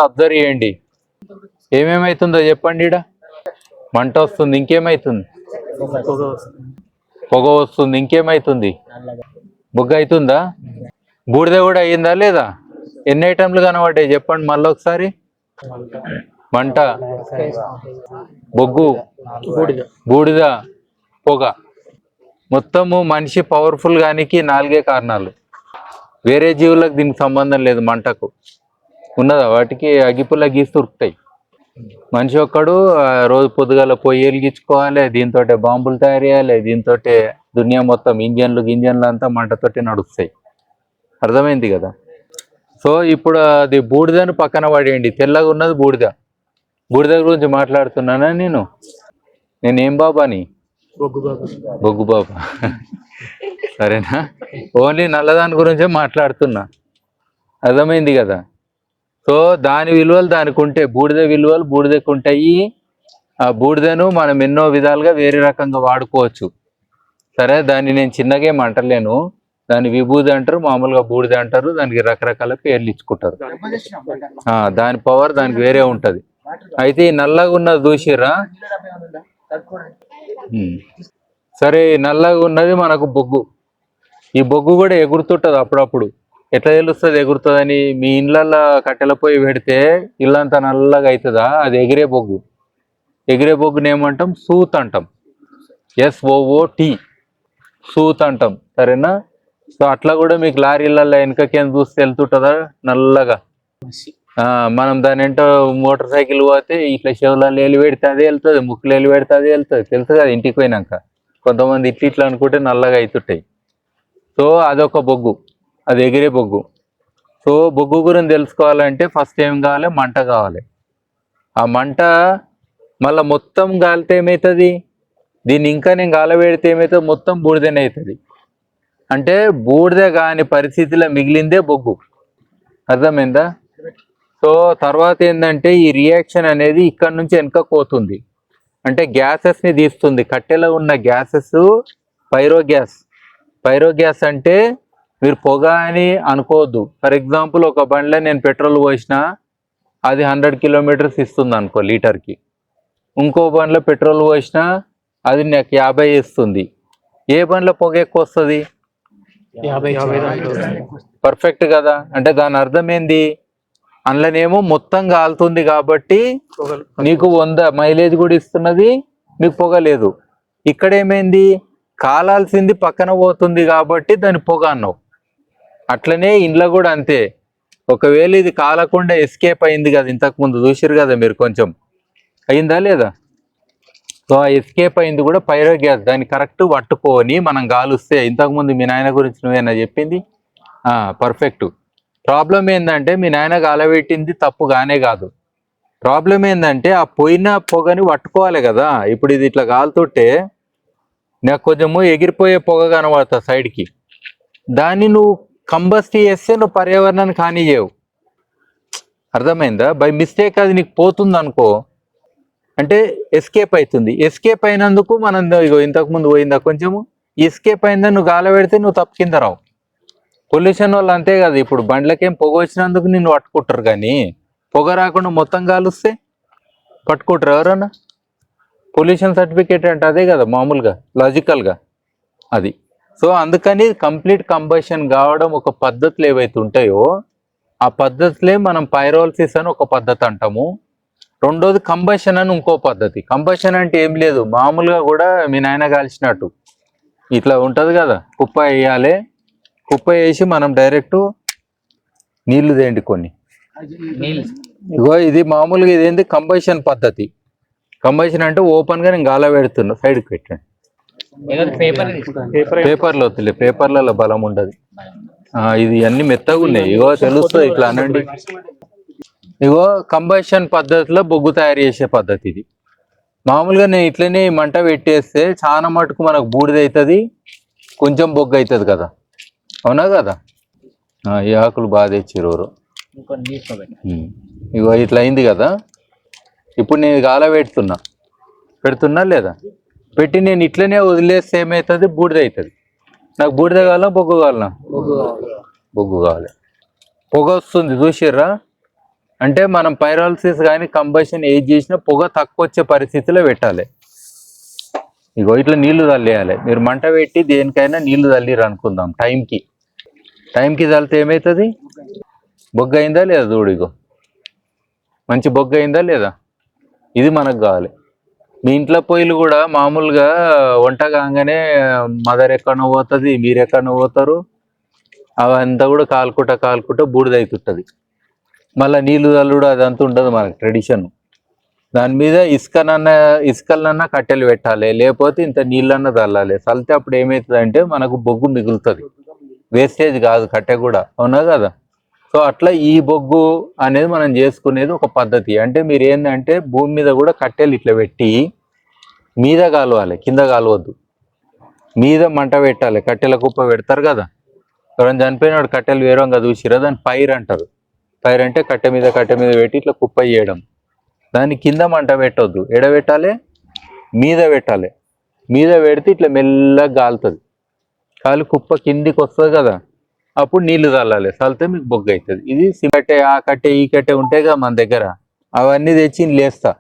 Observe చేయండి. ఏమేమైతుందో చెప్పండి. ఈడ మంట వస్తుంది, ఇంకేమైతుంది? పొగ వస్తుంది, ఇంకేమైతుంది? బుగ్గ అవుతుందా? బూడిద కూడా అయ్యిందా లేదా? ఎన్ని ఐటమ్లు కనబడ్డాయి చెప్పండి మళ్ళీ ఒకసారి. మంట, బొగ్గు, బూడిద, పొగ. మొత్తము మనిషి పవర్ఫుల్ గానికి 4 కారణాలు. వేరే జీవులకు దీనికి సంబంధం లేదు. మంటకు ఉన్నదా? వాటికి అగిపుల్ల గీసి ఉరుకుతాయి. మనిషి ఒక్కడు రోజు పొద్దుగాల పొయ్యి వెలిగించుకోవాలి, దీంతో బాంబులు తయారు చేయాలి, దీంతో దునియా మొత్తం గింజన్లు అంతా మంటతోటి నడుస్తాయి. అర్థమైంది కదా? సో ఇప్పుడు అది బూడిదను పక్కన పడేయండి. తెల్లగా ఉన్నది బూడిద. బూడిద గురించి మాట్లాడుతున్నానా నేనేం బాబాని? బొగ్గు బాబా. సరేనా? ఓన్లీ నల్లదాని గురించే మాట్లాడుతున్నా. అర్థమైంది కదా? సో దాని విలువలు దానికి ఉంటే, బూడిద విలువలు బూడిదకు ఉంటాయి. ఆ బూడిదను మనం ఎన్నో విధాలుగా వేరే రకంగా వాడుకోవచ్చు. సరే, దాన్ని నేను చిన్నగా ఏం అంటలేను. దాన్ని విభూది అంటారు, మామూలుగా బూడిద అంటారు. దానికి రకరకాల పేర్లు ఇచ్చుకుంటారు. దాని పవర్ దానికి వేరే ఉంటది. అయితే ఈ నల్లగా ఉన్నది చూసిర్రా? సరే, నల్లగా ఉన్నది మనకు బొగ్గు. ఈ బొగ్గు కూడా ఎగురుతుంటది అప్పుడప్పుడు. ఎట్లా తెలుస్తుంది ఎగురుతుందని? మీ ఇళ్ళల్లో కట్టెల పొయ్యి పెడితే ఇల్లంతా నల్లగా అవుతుందా? అది ఎగిరే బొగ్గు. ఎగిరే బొగ్గుని ఏమంటాం? సూత్ అంటాం. SOOT, సూత్ అంటాం. సరేనా? సో అట్లా కూడా మీకు లారీలలో వెనకకేం చూస్తే వెళ్తుంటుందా నల్లగా? మనం దాని వెంట మోటార్ సైకిల్ పోతే ఇట్లా చెవులలో ఎలి పెడితే అదే వెళ్తుంది, ముక్కులు ఎలి పెడితే అదే వెళ్తుంది. తెలుసు కదా ఇంటికి పోయినాక. కొంతమంది ఇట్లా అనుకుంటే నల్లగా అవుతుంటాయి. సో అదొక బొగ్గు, అది ఎగిరే బొగ్గు. సో బొగ్గు గురించి తెలుసుకోవాలంటే ఫస్ట్ ఏం కావాలి? మంట కావాలి. ఆ మంట మళ్ళీ మొత్తం గాలితే ఏమవుతుంది? దీన్ని ఇంకా నేను గాలబెడితే ఏమవుతుంది? మొత్తం బూడిదనే అవుతుంది. అంటే బూడిద కాని పరిస్థితిలో మిగిలిందే బొగ్గు. అర్థమైందా? సో తర్వాత ఏంటంటే ఈ రియాక్షన్ అనేది ఇక్కడ నుంచి వెనకకు పోతుంది. అంటే గ్యాసెస్ని తీస్తుంది. కట్టెలో ఉన్న గ్యాసెస్ పైరోగ్యాస్. పైరోగ్యాస్ అంటే మీరు పొగ అని అనుకోవద్దు. ఫర్ ఎగ్జాంపుల్, ఒక బండిలో నేను పెట్రోల్ పోసినా అది 100 కిలోమీటర్స్ ఇస్తుంది అనుకో లీటర్కి. ఇంకో బండిలో పెట్రోల్ పోసినా అది నాకు 50 ఇస్తుంది. ఏ బండిలో పొగ ఎక్కువ వస్తుంది? 50. పర్ఫెక్ట్ కదా? అంటే దాని అర్థం ఏంది? అందులోనేమో మొత్తం కాలుతుంది కాబట్టి నీకు 100 మైలేజ్ కూడా ఇస్తున్నది, నీకు పొగ లేదు. ఇక్కడ ఏమైంది? కాలాల్సింది పక్కన పోతుంది కాబట్టి దాని పొగ అన్నావు. అట్లనే ఇంట్లో కూడా అంతే. ఒకవేళ ఇది కాలకుండా ఎస్కేప్ అయింది కదా, ఇంతకుముందు చూసిరు కదా మీరు, కొంచెం అయిందా లేదా? సో ఆ ఎస్కేప్ అయింది కూడా పైరోగ్యాస్. దాన్ని కరెక్ట్ పట్టుకొని మనం గాలుస్తే, ఇంతకుముందు మీ నాయన గురించి నువ్వేనా చెప్పింది? పర్ఫెక్ట్. ప్రాబ్లం ఏంటంటే మీ నాయన గాలబెట్టింది తప్పుగానే కాదు. ప్రాబ్లం ఏంటంటే ఆ పోయిన పొగని పట్టుకోవాలి కదా. ఇప్పుడు ఇది ఇట్లా కాలుతుంటే నాకు కొంచెము ఎగిరిపోయే పొగ కనబడుతుంది సైడ్కి. దాన్ని నువ్వు కంబస్ట్ చేస్తే నువ్వు పర్యావరణానికి హాని చేయవు. అర్థమైందా? బై మిస్టేక్ అది నీకు పోతుంది అనుకో, అంటే ఎస్కేప్ అవుతుంది. ఎస్కేప్ అయినందుకు మనం ఇంతకుముందు పోయిందా కొంచెము, ఎస్కేప్ అయిందని నువ్వు గాల పెడితే నువ్వు తప్పు కింద రావు. పొల్యూషన్ వాళ్ళు అంతే కదా. ఇప్పుడు బండ్లకేం పొగ వచ్చినందుకు నిన్ను పట్టుకుంటారు, కానీ పొగ రాకుండా మొత్తం కాలుస్తే పట్టుకుంటారు ఎవరన్నా? పొల్యూషన్ సర్టిఫికేట్ అంటే అదే కదా మామూలుగా, లాజికల్గా అది. సో అందుకని కంప్లీట్ కంబషన్ కావడం ఒక పద్ధతులు ఏవైతే ఉంటాయో ఆ పద్ధతులే మనం పైరోలిసిస్ అని ఒక పద్ధతి అంటాము. రెండోది కంబషన్ అని ఇంకో పద్ధతి. కంబషన్ అంటే ఏం లేదు, మామూలుగా కూడా మీ నాయన కాల్చినట్టు ఇట్లా ఉంటుంది కదా, కుప్ప వేయాలి. కుప్ప వేసి మనం డైరెక్ట్ నీళ్లు తేండి కొన్ని. ఇగో ఇది మామూలుగా ఇదేంటి కంబషన్ పద్ధతి. కంబషన్ అంటే ఓపెన్గా నేను గాల పెడుతున్నా, సైడ్కి పెట్టండి. పేపర్లో వద్దులే, పేపర్లలో బలం ఉండదు. ఇది అన్ని మెత్తగా ఉన్నాయి. ఇగో తెలుస్తుంది ఇట్లా అనండి. ఇగో కంబషన్ పద్ధతిలో బొగ్గు తయారు చేసే పద్ధతి ఇది. మామూలుగా నేను ఇట్లనే మంట పెట్టేస్తే చాలా మటుకు మనకు బూడిద అవుతుంది, కొంచెం బొగ్గు అవుతుంది కదా, అవునా కదా? ఈ ఆకులు బాగా తెచ్చిరోరు. ఇగో ఇట్లా అయింది కదా. ఇప్పుడు నేను గాల పెడుతున్నా లేదా? పెట్టి నేను ఇట్లనే వదిలేస్తే ఏమవుతుంది? బూడిద అవుతుంది. నాకు బూడిద కావాలా బొగ్గు కావాలనా? బొగ్గు కావాలి. పొగ వస్తుంది చూసిర్రా? అంటే మనం పైరాలసిస్ కానీ కంబషన్ ఏది చేసినా పొగ తక్కువ వచ్చే పరిస్థితిలో పెట్టాలి. ఇగో ఇట్లా నీళ్లు చల్లేయాలి. మీరు మంట పెట్టి దేనికైనా నీళ్లు చల్లిరు అనుకుందాం, టైంకి చల్లితే ఏమవుతుంది? బొగ్గ అయిందా లేదా చూడు, ఇగో మంచి బొగ్గ అయిందా లేదా? ఇది మనకు కావాలి. మీ ఇంట్లో పొయ్యిలు కూడా మామూలుగా వంట కాగానే మదర్ ఎక్కడో పోతుంది, మీరు ఎక్కడో పోతారు, అవంతా కూడా కాలుకుంటా బూడిదవుతుంటుంది. మళ్ళీ నీళ్లు చల్లుడు అదంతా ఉండదు మనకు ట్రెడిషన్. దాని మీద ఇసుకలన్నా కట్టెలు పెట్టాలి, లేకపోతే ఇంత నీళ్ళన్నా చల్లాలి. చల్లితే అప్పుడు ఏమవుతుంది అంటే మనకు బొగ్గు మిగులుతుంది, వేస్టేజ్ కాదు కట్టె కూడా, అవునా కదా? సో అట్లా ఈ బొగ్గు అనేది మనం చేసుకునేది ఒక పద్ధతి. అంటే మీరు ఏంటంటే భూమి మీద కూడా కట్టెలు ఇట్లా పెట్టి మీద కాలవాలి, కింద కాలవద్దు, మీద మంట పెట్టాలి. కట్టెల కుప్ప పెడతారు కదా, ఎవరైనా చనిపోయినాడు కట్టెలు వేరంగా చూసిరా, దాన్ని పైర్ అంటారు. పైర్ అంటే కట్టె మీద పెట్టి ఇట్లా కుప్ప చేయడం. దాని కింద మంట పెట్టొద్దు, ఎడబెట్టాలి, మీద పెట్టాలి. మీద పెడితే ఇట్లా మెల్లగా కాలుతుంది, కాలి కుప్ప కిందికి వస్తుంది కదా, అప్పుడు నీళ్లు చల్లాలి. చల్లితే మీకు బొగ్గు అవుతుంది. ఇది కట్టె, ఆ కట్టె ఈ కట్టె ఉంటాయిగా మన దగ్గర, అవన్నీ తెచ్చి లేస్తా,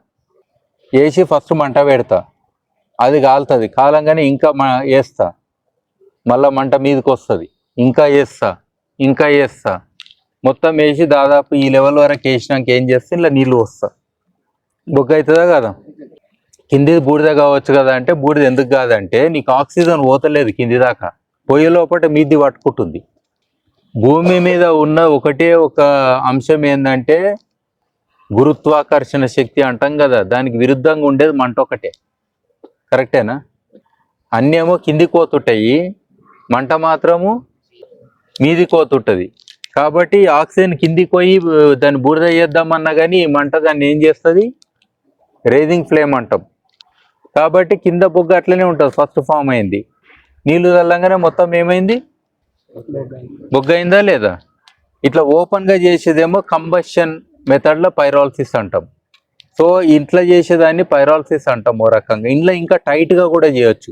వేసి ఫస్ట్ మంట పెడతా, అది కాలుతుంది. కాలంగానే ఇంకా వేస్తా, మళ్ళీ మంట మీదకి వస్తుంది, ఇంకా వేస్తా, మొత్తం వేసి దాదాపు ఈ లెవెల్ వరకు వేసినాక ఏం చేస్తే ఇలా నీళ్ళు వస్తా, బొగ్గు అవుతుందా కదా? కింది బూడిద కావచ్చు కదా అంటే, బూడిద ఎందుకు కాదంటే నీకు ఆక్సిజన్ పోతలేదు కింది దాకా, పొయ్యి లోపల మీది పట్టుకుంటుంది. భూమి మీద ఉన్న ఒకటే ఒక అంశం ఏంటంటే గురుత్వాకర్షణ శక్తి అంటాం కదా, దానికి విరుద్ధంగా ఉండేది మంట ఒకటే. కరెక్టేనా? అన్నీ ఏమో కిందికి పోతుంటాయి, మంట మాత్రము మీది పోతుంటుంది. కాబట్టి ఆక్సిజన్ కిందికి పోయి దాన్ని బూడిద చేద్దామన్నా కానీ ఈ మంట దాన్ని ఏం చేస్తుంది? రైజింగ్ ఫ్లేమ్ అంటాం. కాబట్టి కింద బొగ్గు అట్లనే ఉంటుంది, ఫస్ట్ ఫామ్ అయింది, నీళ్లు చల్లంగానే మొత్తం ఏమైంది? బొగ్గు అయిందా లేదా? ఇట్లా ఓపెన్గా చేసేదేమో కంబషన్ మెథడ్లో పైరాలసిస్ అంటాం. సో ఇంట్లో చేసేదాన్ని పైరాలసిస్ అంటాం. ఓ రకంగా ఇంట్లో ఇంకా టైట్గా కూడా చేయొచ్చు.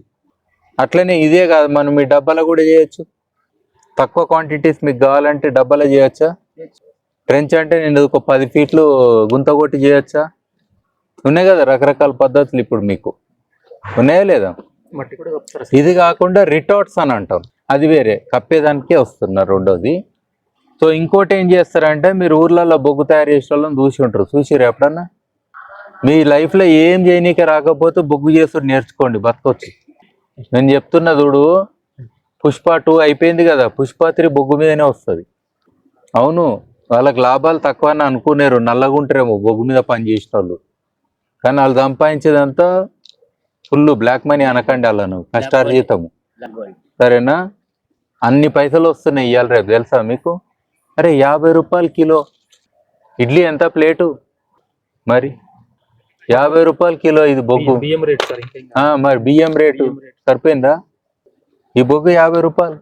అట్లనే ఇదే కాదు, మనం మీ డబ్బాలో కూడా చేయొచ్చు. తక్కువ క్వాంటిటీస్ మీకు కావాలంటే డబ్బాలో చేయొచ్చా? ట్రెంచ్ అంటే నేను ఒక 10 ఫీట్లు గుంత కొట్టి చేయొచ్చా? ఉన్నాయి కదా రకరకాల పద్ధతులు ఇప్పుడు మీకు, ఉన్నాయా లేదా? ఇది కాకుండా రిటార్ట్స్ అని అంటాం, అది వేరే, కప్పేదానికే వస్తున్నారు రెండోది. సో ఇంకోటి ఏం చేస్తారంటే, మీరు ఊర్లలో బొగ్గు తయారు చేసే వాళ్ళని చూసి ఉంటారు, చూసిరు ఎప్పుడన్నా? మీ లైఫ్లో ఏం చేయనీకి రాకపోతే బొగ్గు చేసుడు నేర్చుకోండి, బతకొచ్చు. నేను చెప్తున్నా చూడు, పుష్ప 2 అయిపోయింది కదా, పుష్ప 3 బొగ్గు మీదనే వస్తుంది. అవును, వాళ్ళకి లాభాలు తక్కువ అని అనుకునేరు, నల్లగుంటారేమో బొగ్గు మీద పని చేసిన వాళ్ళు, కానీ వాళ్ళు సంపాదించేదంతా ఫుల్ బ్లాక్ మనీ అనకండి వాళ్ళను, కష్టార్జితము. సరేనా? అన్ని పైసలు వస్తున్నాయి ఇవాళ రేపు, తెలుసా మీకు? అరే 50 రూపాయలు కిలో ఇడ్లీ, ఎంత ప్లేటు? మరి 50 రూపాయలు కిలో ఇది బొగ్గు. మరి బియ్యం రేటు సరిపోయిందా? ఈ బొగ్గు 50 రూపాయలు.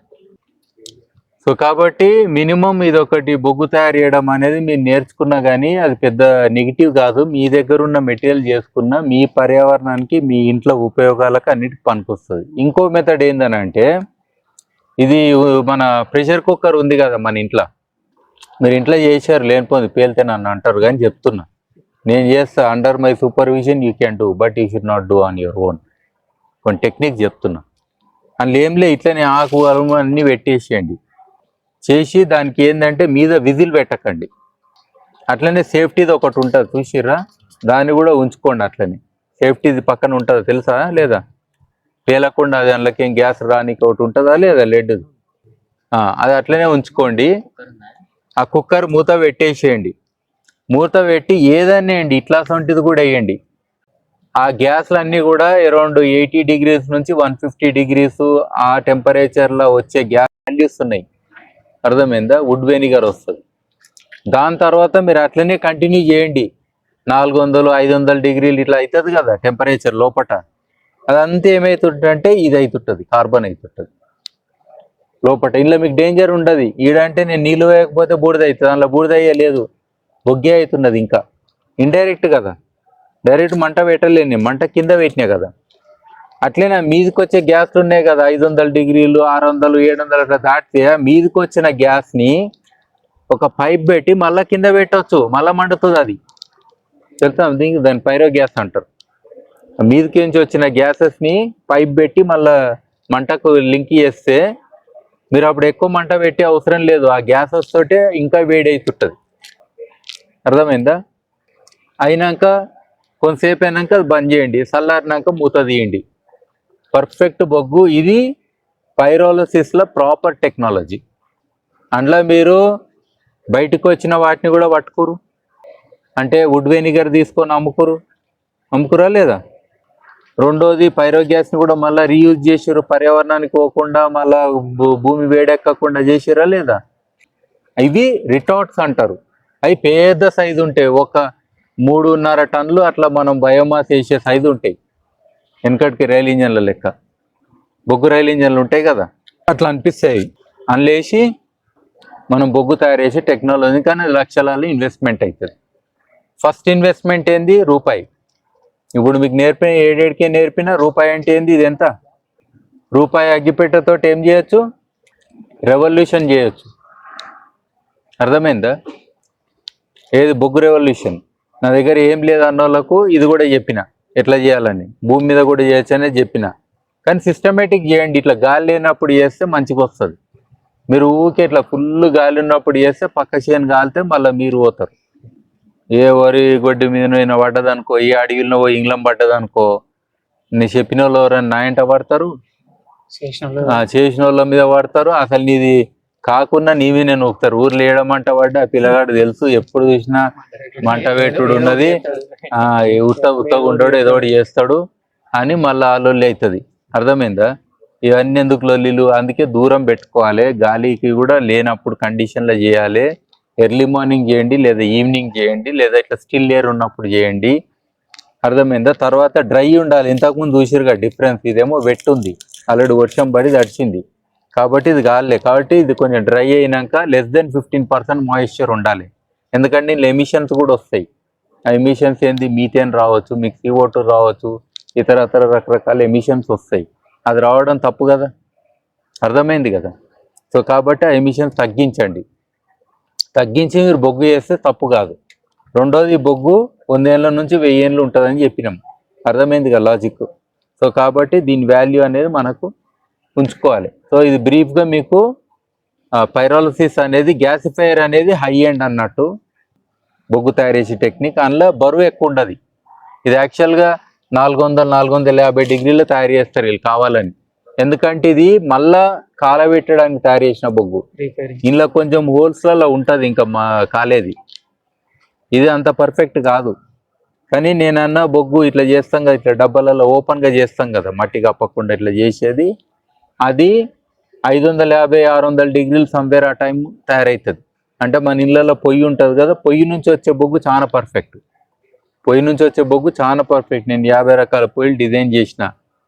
సో కాబట్టి మినిమం ఇది ఒకటి బొగ్గు తయారు చేయడం అనేది మీరు నేర్చుకున్నా కానీ అది పెద్ద నెగిటివ్ కాదు. మీ దగ్గర ఉన్న మెటీరియల్ చేసుకున్న మీ పర్యావరణానికి, మీ ఇంట్లో ఉపయోగాలకు అన్నిటికి పనికొస్తుంది. ఇంకో మెథడ్ ఏందనంటే, ఇది మన ప్రెషర్ కుక్కర్ ఉంది కదా మన ఇంట్లో, మీరు ఇంట్లో చేశారు లేనిపోయింది పేలితే నన్ను అంటారు, కానీ చెప్తున్నా నేను చేస్తా, under my supervision you can do, but you should not do on your own. కొన్ని టెక్నిక్ చెప్తున్నా. అందులో ఏంలే, ఇట్లనే ఆకు అలుము అన్నీ పెట్టేసేయండి. చేసి దానికి ఏంటంటే మీద విజిల్ పెట్టకండి. అట్లనే సేఫ్టీది ఒకటి ఉంటుంది చూసిర్రా, దాన్ని కూడా ఉంచుకోండి. అట్లనే సేఫ్టీది పక్కన ఉంటుందా తెలుసా లేదా? పేలకుండా అది అందులోకి ఏం గ్యాస్ రానికి ఒకటి ఉంటుందా లేదా, లెడ్, అది అట్లనే ఉంచుకోండి. ఆ కుక్కర్ మూత పెట్టేసేయండి. మూత పెట్టి ఏదన్నా వేయండి, ఇట్లా సొంటిది కూడా వేయండి. ఆ గ్యాస్లు అన్నీ కూడా అరౌండ్ 80 degrees నుంచి 150 degrees ఆ టెంపరేచర్లో వచ్చే గ్యాస్ అందిస్తున్నాయి. అర్థమైందా? వుడ్ వెనిగర్ వస్తుంది. దాని తర్వాత మీరు అట్లనే కంటిన్యూ చేయండి. 400-500 degrees ఇట్లా అవుతుంది కదా టెంపరేచర్ లోపట. అదంతా ఏమవుతుందంటే ఇది అవుతుంటుంది, కార్బన్ అవుతుంటుంది లోపల. ఇంట్లో మీకు డేంజర్ ఉండదు. ఈడంటే నేను నీళ్ళు వేయకపోతే బూడిద అవుతుంది, అందులో బూడిద అయ్యలేదు, బొగ్గే అవుతున్నది. ఇంకా ఇండైరెక్ట్ కదా, డైరెక్ట్ మంట పెట్టలేని, మంట కింద పెట్టినా కదా. అట్లనే మీదకి వచ్చే గ్యాస్లు ఉన్నాయి కదా, 500 degrees, 600, 700 అట్లా దాటితే మీదకి వచ్చిన గ్యాస్ని ఒక పైప్ పెట్టి మళ్ళా కింద పెట్టవచ్చు, మళ్ళా మండుతుంది అది. తెలుసా దీనికి? దాని పైరో గ్యాస్ అంటారు. మీదకి నుంచి వచ్చిన గ్యాసెస్ ని పైప్ పెట్టి మళ్ళా మంటకు లింక్ చేస్తే మీరు అప్పుడు ఎక్కువ మంట పెట్టే అవసరం లేదు. ఆ గ్యాసెస్ తోటే ఇంకా వేడి అవుతుంటది. అర్థమైందా? అయినాక కొంతసేపు అయినాక అది బంద్ చేయండి, చల్లారినాక మూత తీయండి. పర్ఫెక్ట్ బొగ్గు. ఇది పైరోలసిస్లో ప్రాపర్ టెక్నాలజీ. అందులో మీరు బయటకు వచ్చిన వాటిని కూడా పట్టుకురు, అంటే వుడ్ వెనిగర్ తీసుకొని అమ్ముకురా లేదా? రెండోది పైరో గ్యాస్ని కూడా మళ్ళీ రీయూజ్ చేసారు, పర్యావరణానికి పోకుండా మళ్ళా భూమి వేడెక్కకుండా చేసిరా లేదా? ఇవి రిటార్ట్స్ అంటారు. అవి పెద్ద సైజు ఉంటాయి, ఒక 3.5 టన్నులు అట్లా మనం బయోమాస్ వేసే సైజు ఉంటాయి. వెనకటికి రైలు ఇంజన్ల లెక్క, బొగ్గు రైలు ఇంజన్లు ఉంటాయి కదా, అట్లా అనిపిస్తాయి. అందులేసి మనం బొగ్గు తయారు చేసే టెక్నాలజీ, కానీ లక్షలాలు ఇన్వెస్ట్మెంట్ అవుతుంది. ఫస్ట్ ఇన్వెస్ట్మెంట్ ఏంది? రూపాయి. ఇప్పుడు మీకు నేర్పిన ఏడేడికే నేర్పిన రూపాయి అంటే ఏంది? ఇది ఎంత? రూపాయి అగ్గిపెట్టెతో ఏం చేయొచ్చు? రెవల్యూషన్ చేయొచ్చు. అర్థమైందా? ఏది? బొగ్గు రెవల్యూషన్. నా దగ్గర ఏం లేదు అన్నోళ్ళకు ఇది కూడా చెప్పిన ఎట్లా చేయాలని. భూమి మీద కూడా చేయొచ్చు అనేది చెప్పిన. కానీ సిస్టమేటిక్ చేయండి. ఇట్లా గాలి లేనప్పుడు చేస్తే మంచిగా వస్తుంది. మీరు ఊకే ఇట్లా ఫుల్ గాలి ఉన్నప్పుడు చేస్తే పక్క చేను గాలితే మళ్ళీ మీరు పోతారు. ఏ వరి గొడ్డి మీద పడ్డదనుకో, ఏ అడవిలో ఇంగ్లం పడ్డదనుకో, నీ చెప్పిన వాళ్ళు ఎవరైనా నా ఇంట పడతారు, చేసిన వాళ్ళ మీద పడతారు. అసలు నీది కాకుండా నీవి నేను నొక్కుతారు. ఊర్లో ఏడమంట పడ్డా ఆ పిల్లగాడు తెలుసు, ఎప్పుడు చూసినా మంట పెట్టుడు ఉన్నది, ఉత్తగా ఉండడు, ఏదో ఒకటి చేస్తాడు అని మళ్ళీ ఆలోళ్ళు అవుతుంది. అర్థమైందా? ఇవన్నీ ఎందుకు లొల్లిలు? అందుకే దూరం పెట్టుకోవాలి. గాలికి కూడా లేనప్పుడు కండిషన్లో చేయాలి. ఎర్లీ మార్నింగ్ చేయండి, లేదా ఈవినింగ్ చేయండి, లేదా ఇట్లా స్టిల్ ఎయిర్ ఉన్నప్పుడు చేయండి. అర్థమైందా? తర్వాత డ్రై ఉండాలి. ఇంతకుముందు చూసిరుగా డిఫరెన్స్. ఇదేమో వెట్ ఉంది, ఆల్రెడీ వర్షం పడి తడిచింది కాబట్టి ఇది గాలే. కాబట్టి ఇది కొంచెం డ్రై అయినాక లెస్ దెన్ 15% మాయిశ్చర్ ఉండాలి. ఎందుకంటే ఇందులో ఎమిషన్స్ కూడా వస్తాయి. ఆ ఎమిషన్స్ ఏంది? మీథేన్ రావచ్చు, మీకు CO2 రావచ్చు, ఇతర రకరకాల ఎమిషన్స్ వస్తాయి. అది రావడం తప్పు కదా. అర్థమైంది కదా? సో కాబట్టి ఆ ఎమిషన్స్ తగ్గించి మీరు బొగ్గు చేస్తే తప్పు కాదు. రెండోది, బొగ్గు 100 ఏళ్ళ నుంచి 1000 ఏళ్ళు ఉంటుందని చెప్పినాం. అర్థమైంది కదా లాజిక్? సో కాబట్టి దీని వాల్యూ అనేది మనకు ఉంచుకోవాలి. సో ఇది బ్రీఫ్గా మీకు పైరోలసిస్ అనేది, గ్యాసిఫైయర్ అనేది హై ఎండ్ అన్నట్టు బొగ్గు తయారు చేసే టెక్నిక్. అందులో బరువు ఎక్కువ ఉండదు. ఇది యాక్చువల్గా 400-450 డిగ్రీలో తయారు చేస్తారు వీళ్ళు కావాలని. ఎందుకంటే ఇది మళ్ళా కాలబెట్టడానికి తయారు చేసిన బొగ్గు. ఇందులో కొంచెం హోల్స్లలో ఉంటుంది ఇంకా కాలేది. ఇది అంత పర్ఫెక్ట్ కాదు. కానీ నేనన్న బొగ్గు ఇట్లా చేస్తాం కదా, ఇట్లా డబ్బాలలో ఓపెన్గా చేస్తాం కదా, మట్టి కప్పకుండా ఇట్లా చేసేది, అది 550-600 డిగ్రీలు సంవేర్ ఆ టైం తయారవుతుంది. అంటే మన ఇళ్ళలో పొయ్యి ఉంటుంది కదా, పొయ్యి నుంచి వచ్చే బొగ్గు చాలా పర్ఫెక్ట్. నేను 50 రకాల పొయ్యిలు డిజైన్ చేసిన,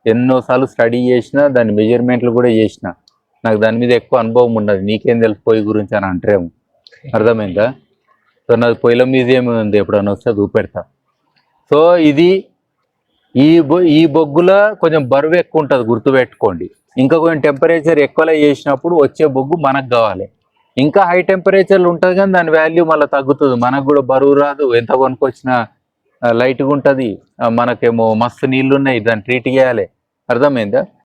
ఎన్నోసార్లు స్టడీ చేసిన, దాని మెజర్మెంట్లు కూడా చేసిన. నాకు దాని మీద ఎక్కువ అనుభవం ఉన్నది. నీకేం తెలుసు పొయ్యి గురించి అని అంటారేమో. అర్థమైందా? సో నాకు పొయ్యిల మ్యూజియం ఉంది, ఎప్పుడన్నా వస్తే చూపెడతా. సో ఇది ఈ బొగ్గులో కొంచెం బరువు ఎక్కువ ఉంటుంది, గుర్తుపెట్టుకోండి. ఇంకా కొంచెం టెంపరేచర్ ఎక్కువలో చేసినప్పుడు వచ్చే బొగ్గు మనకు కావాలి. ఇంకా హై టెంపరేచర్లు ఉంటుంది కానీ దాని వాల్యూ మళ్ళీ తగ్గుతుంది. మనకు కూడా బరువు రాదు, ఎంత కొనుక్కొచ్చినా లైట్గా ఉంటుంది. మనకేమో మస్తు నీళ్ళు ఉన్నాయి, దాన్ని ట్రీట్ చేయాలి. అర్థమైందా?